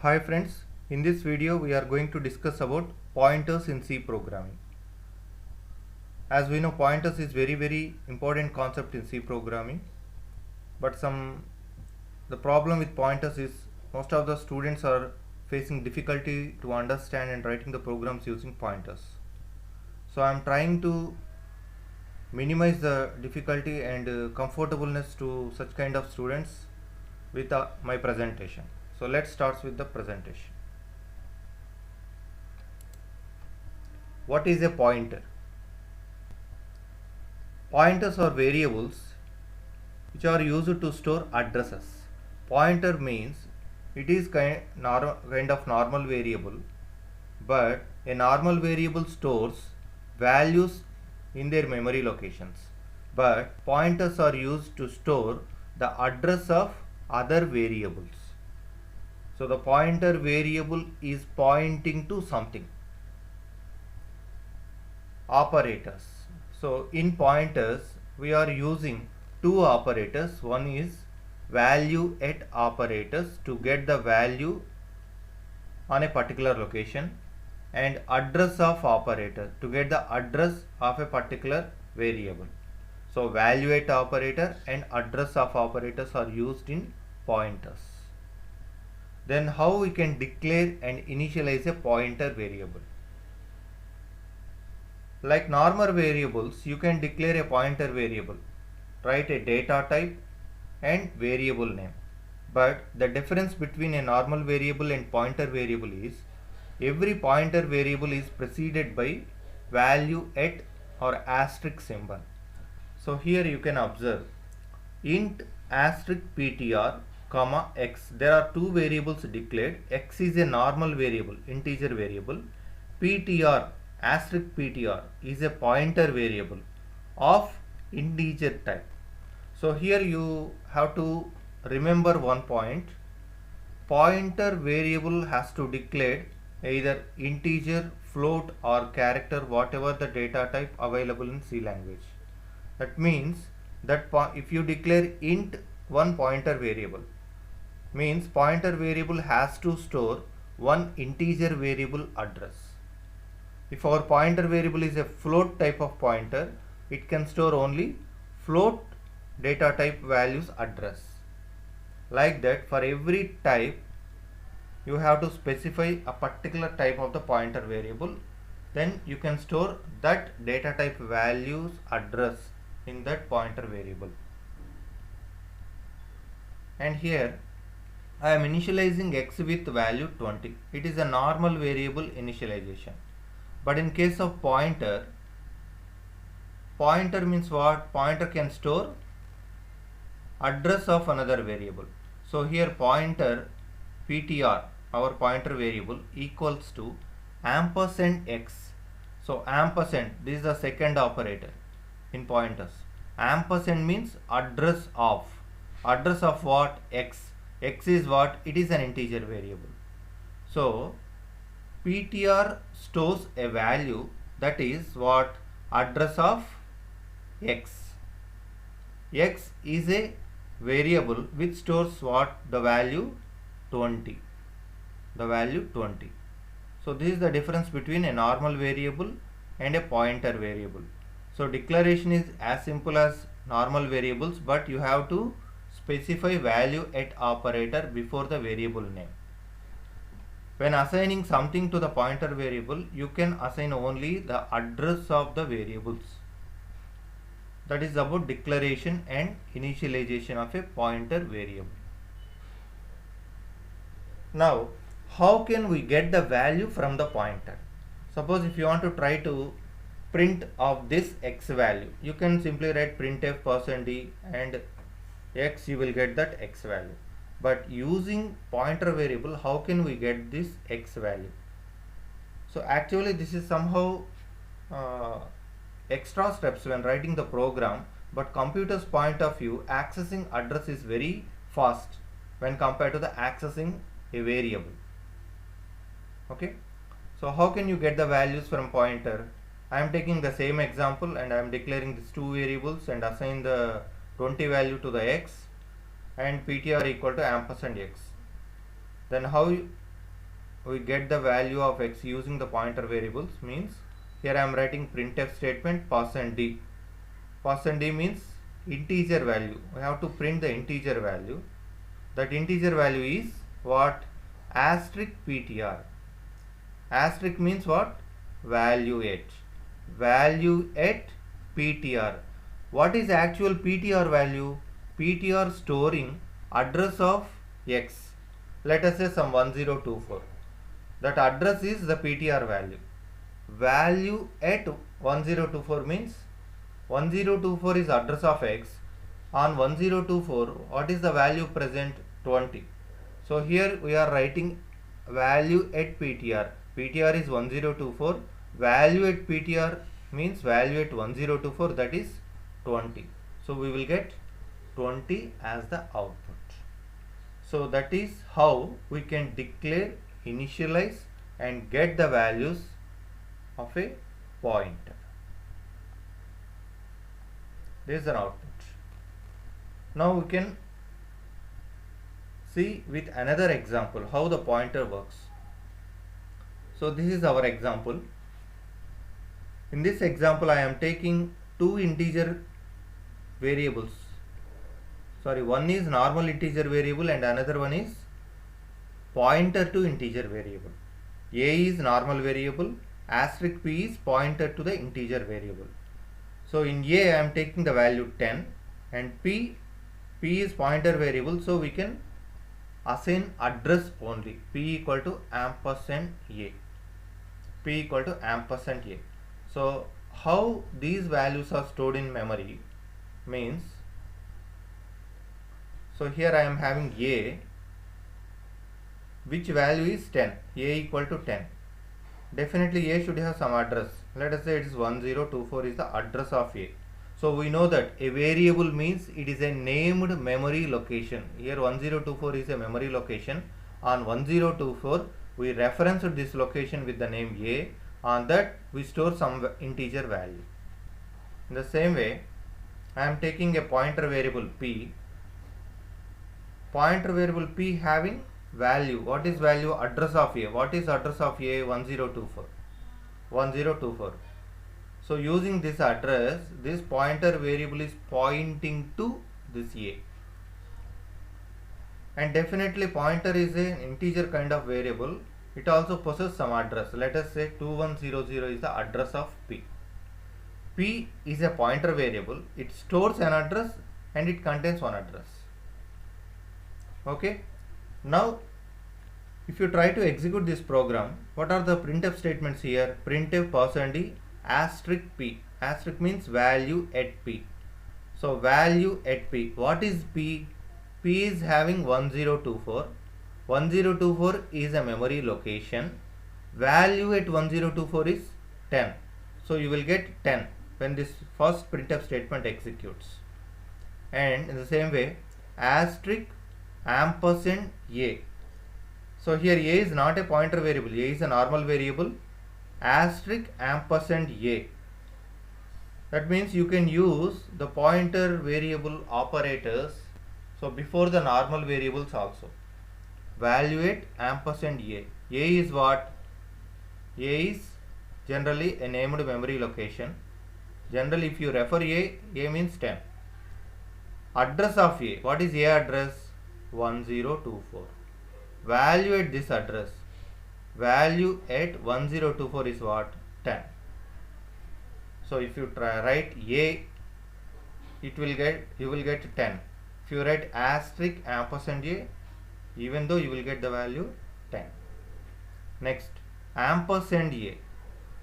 Hi friends, in this video we are going to discuss about pointers in C programming. As we know, pointers is very important concept in C programming, but the problem with pointers is most of the students are facing difficulty to understand and writing the programs using pointers. So I am trying to minimize the difficulty and comfortableness to such kind of students with my presentation. So let's start with the presentation. What is a pointer? Pointers are variables which are used to store addresses. Pointer means it is kind of normal variable, but a normal variable stores values in their memory locations. But pointers are used to store the address of other variables. So the pointer variable is pointing to something. Operators. So in pointers we are using two operators. One is value at operators to get the value on a particular location, and address of operator to get the address of a particular variable. So value at operator and address of operators are used in pointers. Then how we can declare and initialize a pointer variable? Like normal variables, you can declare a pointer variable, write a data type and variable name. But the difference between a normal variable and pointer variable is every pointer variable is preceded by value at or asterisk symbol. So here you can observe int asterisk ptr comma x. There are two variables declared. X is a normal variable, integer variable. Ptr asterisk ptr is a pointer variable of integer type. So here you have to remember one point. Pointer variable has to declare either integer, float or character, whatever the data type available in C language. That means that if you declare int one pointer variable, means pointer variable has to store one integer variable address. If our pointer variable is a float type of pointer, it can store only float data type values address. Like that, for every type you have to specify a particular type of the pointer variable, then you can store that data type values address in that pointer variable. And here I am initializing x with value 20. It is a normal variable initialization. But in case of pointer means what? Pointer can store address of another variable. So here pointer ptr, our pointer variable, equals to ampersand x. So ampersand, this is the second operator in pointers. Ampersand means address of what? X. X is what? It is an integer variable. So ptr stores a value, that is what? Address of x. X is a variable which stores what? The value 20. The value 20. So this is the difference between a normal variable and a pointer variable. So declaration is as simple as normal variables, but you have to specify value at operator before the variable name. When assigning something to the pointer variable, you can assign only the address of the variables. That is about declaration and initialization of a pointer variable. Now, how can we get the value from the pointer? Suppose if you want to try to print of this x value, you can simply write printf %d and x, you will get that x value. But using pointer variable, how can we get this x value? So actually this is somehow extra steps when writing the program, but computer's point of view, accessing address is very fast when compared to the accessing a variable. Okay, so how can you get the values from pointer? I am taking the same example and I am declaring these two variables and assign the 20 value to the x and ptr equal to ampersand x. Then how we get the value of x using the pointer variables means here I am writing printf statement %d. %d means integer value. We have to print the integer value. That integer value is what? Asterisk ptr. Asterisk means what? Value at. Value at ptr. What is actual ptr value? Ptr storing address of x. Let us say some 1024. That address is the ptr value. Value at 1024 means 1024 is address of x. On 1024, what is the value present? 20. So here we are writing value at ptr. ptr is 1024. Value at ptr means value at 1024, that is 20. So we will get 20 as the output. So that is how we can declare, initialize and get the values of a pointer. This is an output. Now we can see with another example how the pointer works. So this is our example. In this example I am taking two integer variables. Sorry, one is normal integer variable and another one is pointer to integer variable. A is normal variable, asterisk p is pointer to the integer variable. So in A I am taking the value 10 and p is pointer variable, so we can assign address only. P equal to ampersand A. P equal to ampersand A. So how these values are stored in memory means, so here I am having A, which value is 10, A equal to 10. Definitely A should have some address. Let us say it is 1024 is the address of A. So we know that a variable means it is a named memory location. Here 1024 is a memory location. On 1024 we referenced this location with the name A. On that we store some integer value. In the same way, I am taking a pointer variable p. Pointer variable p having value. What is value? Address of A. What is address of A? 1024. 1024. So using this address, this pointer variable is pointing to this A. And definitely pointer is an integer kind of variable. It also possesses some address. Let us say 2100 is the address of P. P is a pointer variable. It stores an address and it contains one address. Okay. Now if you try to execute this program, what are the printf statements here? Printf %d asterisk p. Asterisk means value at p. So value at p. What is p? P is having 1024. 1024 is a memory location. Value at 1024 is 10. So you will get 10 when this first printf statement executes. And in the same way, asterisk ampersand A. So here A is not a pointer variable. A is a normal variable. Asterisk ampersand A. That means you can use the pointer variable operators. So before the normal variables also. Value at ampersand A. A is what? A is generally a named memory location. Generally if you refer A means 10. Address of A. What is A address? 1024. Value at this address. Value at 1024 is what? 10. So if you write A, you will get 10. If you write asterisk ampersand A, even though you will get the value 10. Next, ampersand A.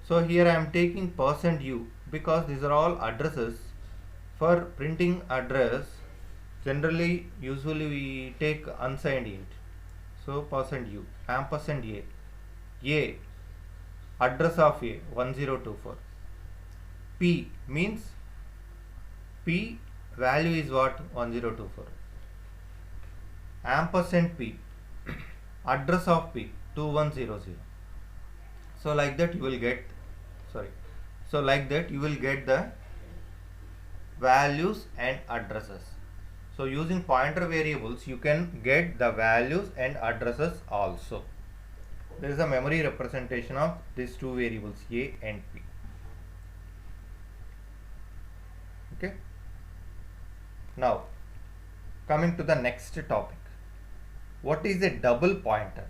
So here I am taking %u because these are all addresses. For printing address, generally usually we take unsigned int. So %u, ampersand A. A, address of A, 1024. P means P value is what? 1024. Ampersand P, address of P, 2100. So like that you will get, so like that you will get the values and addresses. So using pointer variables you can get the values and addresses also. There is a memory representation of these two variables a and p. Okay. Now, coming to the next topic. What is a double pointer?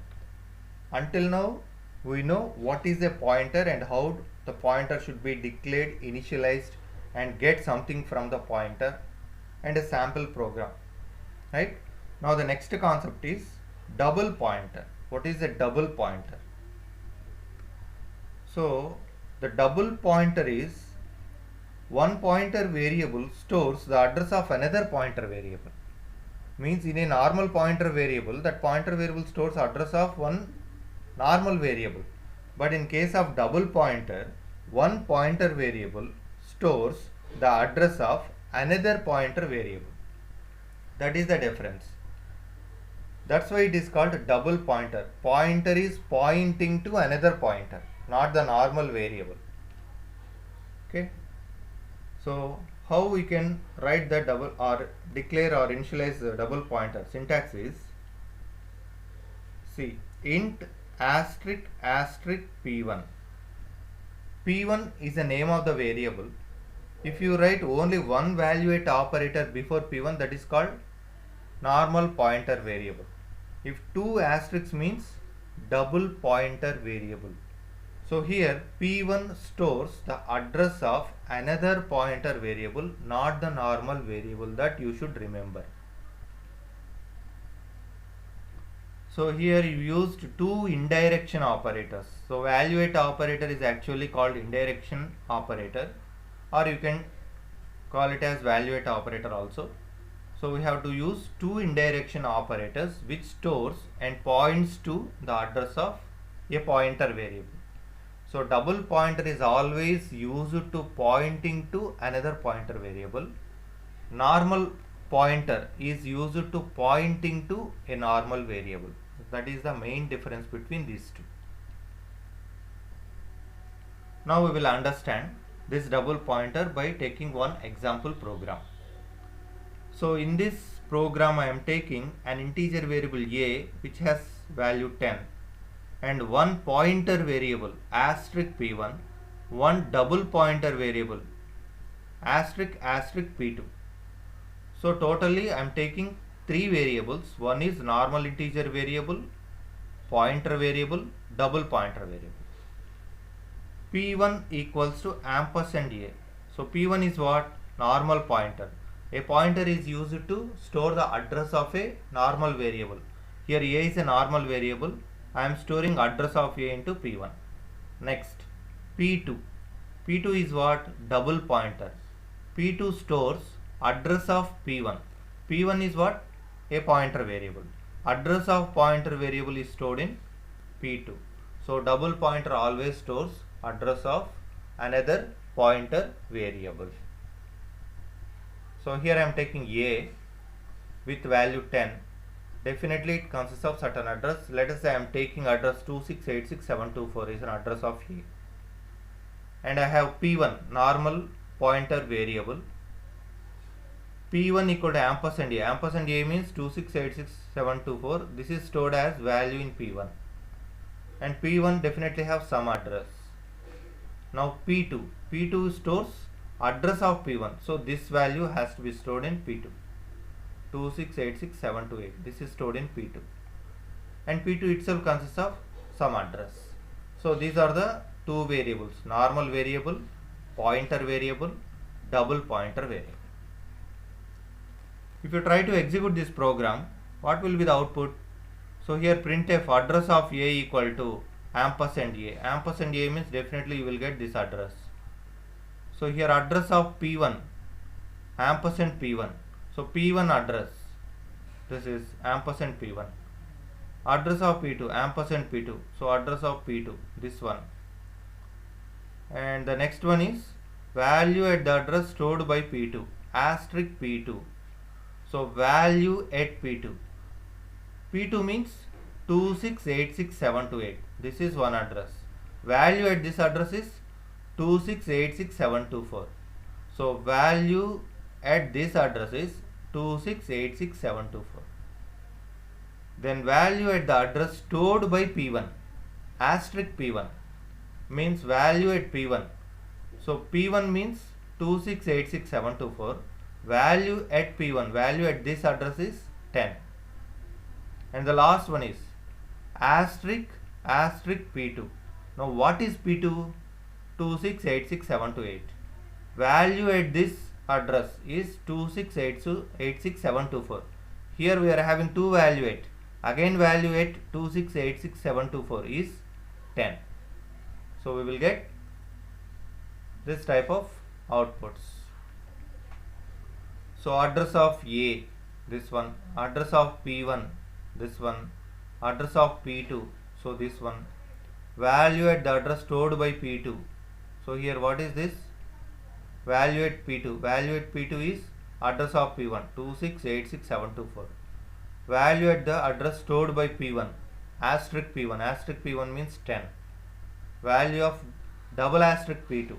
Until now, we know what is a pointer and how the pointer should be declared, initialized, and get something from the pointer and a sample program. Right? Now, the next concept is double pointer. What is a double pointer? So, the double pointer is one pointer variable stores the address of another pointer variable. Means in a normal pointer variable, that pointer variable stores address of one normal variable. But in case of double pointer, one pointer variable stores the address of another pointer variable. That is the difference. That's why it is called double pointer. Pointer is pointing to another pointer, not the normal variable. Okay. So how we can write the double or declare or initialize the double pointer? Syntax is, see, int asterisk asterisk p1. p1 is the name of the variable. If you write only one valuate operator before p1, that is called normal pointer variable. If two asterisks means double pointer variable. So here p1 stores the address of another pointer variable, not the normal variable, that you should remember. So here you used two indirection operators. So valuate operator is actually called indirection operator, or you can call it as valuate operator also. So we have to use two indirection operators which stores and points to the address of a pointer variable. So double pointer is always used to pointing to another pointer variable. Normal pointer is used to pointing to a normal variable. That is the main difference between these two. Now we will understand this double pointer by taking one example program. So in this program I am taking an integer variable a which has value 10 and one pointer variable asterisk p1, one double pointer variable asterisk asterisk p2. So totally I am taking three variables. One is normal integer variable, pointer variable, double pointer variable. p1 equals to ampersand a. So p1 is what? Normal pointer. A pointer is used to store the address of a normal variable. Here a is a normal variable. I am storing address of a into p1. Next, p2. p2 is what? Double pointer. p2 stores address of p1. p1 is what? A pointer variable. Address of pointer variable is stored in p2. So double pointer always stores address of another pointer variable. So here I am taking a with value 10. Definitely it consists of certain address. Let us say I am taking address 2686724 is an address of a. And I have p1 normal pointer variable. p1 equal to ampersand a. Ampersand a means 2686724. This is stored as value in p1. And p1 definitely have some address. Now p2. p2 stores address of p1. So this value has to be stored in p2. 2686728. This is stored in p2. And p2 itself consists of some address. So these are the two variables: normal variable, pointer variable, double pointer variable. If you try to execute this program, what will be the output? So here printf address of a equal to ampersand a. Ampersand a means definitely you will get this address. So here address of p1 ampersand p1. So p1 address, this is ampersand p1. Address of p2 ampersand p2. So address of p2, this one. And the next one is value at the address stored by p2 asterisk p2. So value at p2. p2 means 2686728. This is one address. Value at this address is 2686724. So value at this address is 2686724. Then value at the address stored by p1. asterisk P1 means value at P1. So P1 means 2686724. Value at P1, value at this address is 10. And the last one is asterisk P2. Now what is P2? 2686728. Value at this address is 2686724. Here we are having two value at. Again value at 2686724 is 10. So we will get this type of outputs. So address of A, this one, address of P1, this one, address of P2, so this one, value at the address stored by P2. So here what is this? Value at P2. Value at P2 is address of P1, 2686724. Value at the address stored by P1, asterisk P1. Asterisk P1 means 10. Value of double asterisk P2.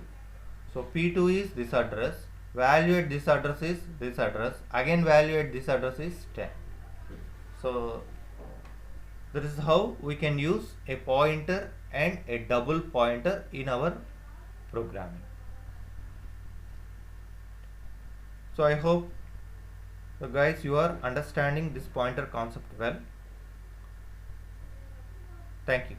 So P2 is this address. Value at this address is this address. Again value at this address is 10. So this is how we can use a pointer and a double pointer in our programming. So I hope guys you are understanding this pointer concept well. Thank you.